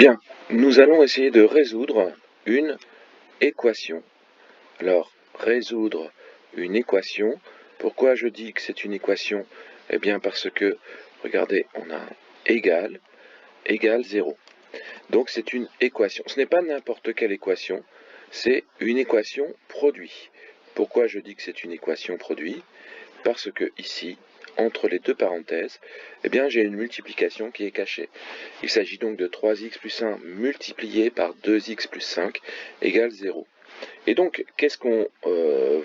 Bien, nous allons essayer de résoudre une équation. Alors, résoudre une équation, pourquoi je dis que c'est une équation? Eh bien parce que, regardez, on a égal 0. Donc c'est une équation. Ce n'est pas n'importe quelle équation, c'est une équation produit. Pourquoi je dis que c'est une équation produit? Parce que ici, entre les deux parenthèses, eh bien j'ai une multiplication qui est cachée. Il s'agit donc de 3x plus 1 multiplié par 2x plus 5 égale 0. Et donc, qu'est-ce qu'on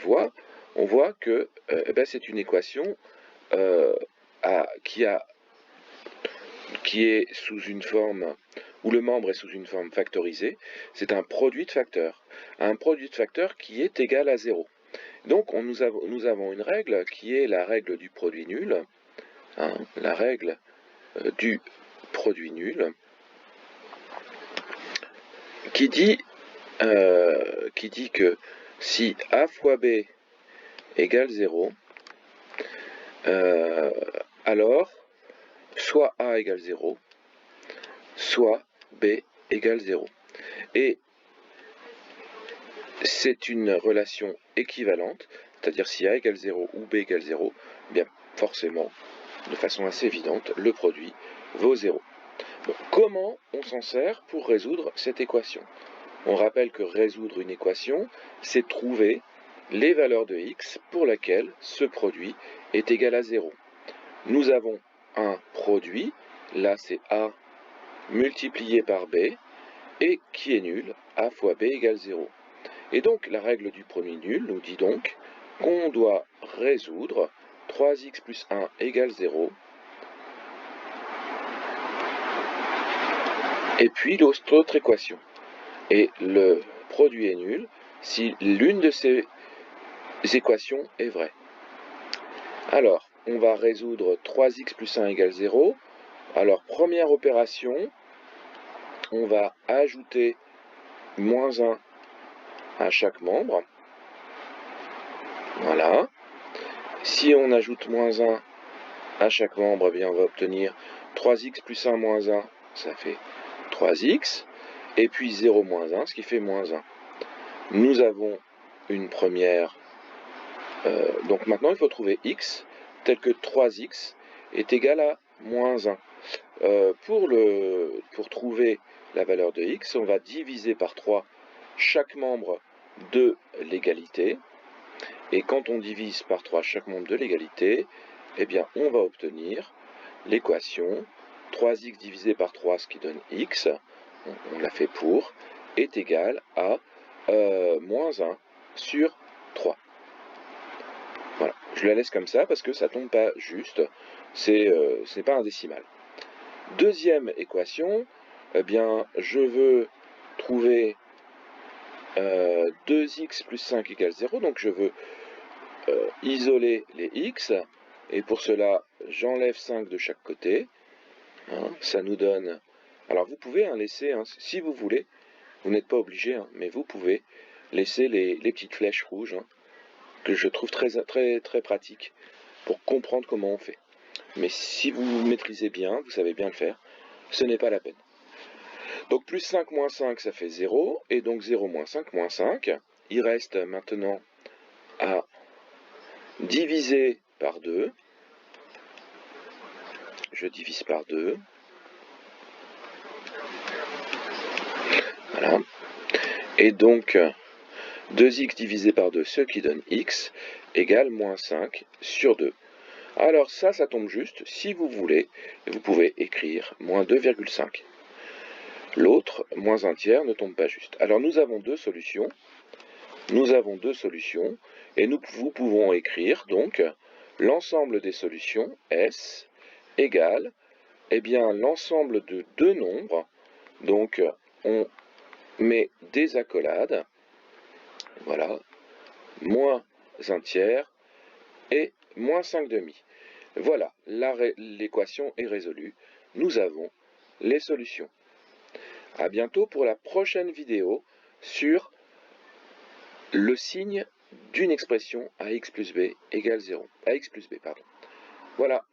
voit? On voit que c'est une équation qui est sous une forme, où le membre est sous une forme factorisée. C'est un produit de facteurs. Un produit de facteurs qui est égal à 0. Donc nous avons une règle qui est la règle du produit nul, la règle du produit nul, qui dit que si a fois b égale 0, alors soit a égale 0, soit b égale 0. Et c'est une relation équivalente, c'est-à-dire si a égale 0 ou b égale 0, eh bien forcément, de façon assez évidente, le produit vaut 0. Donc, comment on s'en sert pour résoudre cette équation? On rappelle que résoudre une équation, c'est trouver les valeurs de x pour laquelle ce produit est égal à 0. Nous avons un produit, là c'est a multiplié par b, et qui est nul, a fois b égale 0. Et donc la règle du produit nul nous dit donc qu'on doit résoudre 3x plus 1 égale 0, et puis l'autre équation. Et le produit est nul si l'une de ces équations est vraie. Alors, on va résoudre 3x plus 1 égale 0. Alors, première opération, on va ajouter moins 1 à chaque membre. Voilà. Si on ajoute moins 1 à chaque membre, eh bien on va obtenir 3x plus 1 moins 1, ça fait 3x. Et puis 0 moins 1, ce qui fait moins 1. Nous avons une première... donc maintenant, il faut trouver x, tel que 3x est égal à moins 1. Pour trouver la valeur de x, on va diviser par 3 chaque membre de l'égalité. Et quand on divise par 3 chaque membre de l'égalité, eh bien, on va obtenir l'équation 3x divisé par 3, ce qui donne x, on l'a fait pour, est égal à moins 1 sur 3. Voilà, je la laisse comme ça parce que ça ne tombe pas juste, ce n'est pas un décimal. Deuxième équation, eh bien, je veux trouver 2x plus 5 égale 0, donc je veux isoler les x, et pour cela, j'enlève 5 de chaque côté. Ça nous donne... Alors vous pouvez laisser, si vous voulez, vous n'êtes pas obligé, mais vous pouvez laisser les petites flèches rouges, que je trouve très, très, très pratique pour comprendre comment on fait. Mais si vous maîtrisez bien, vous savez bien le faire, ce n'est pas la peine. Donc plus 5 moins 5, ça fait 0, et donc 0 moins 5 moins 5. Il reste maintenant à diviser par 2. Je divise par 2. Voilà. Et donc 2x divisé par 2, ce qui donne x, égale moins 5 sur 2. Alors ça tombe juste. Si vous voulez, vous pouvez écrire moins 2,5. L'autre, moins 1 tiers, ne tombe pas juste. Alors nous avons deux solutions. Et nous pouvons écrire donc l'ensemble des solutions S égale l'ensemble de deux nombres. Donc on met des accolades. Voilà, moins 1 tiers et moins 5 demi. Voilà, l'équation est résolue. Nous avons les solutions. À bientôt pour la prochaine vidéo sur le signe d'une expression ax plus b égale 0. ax plus b, pardon. Voilà.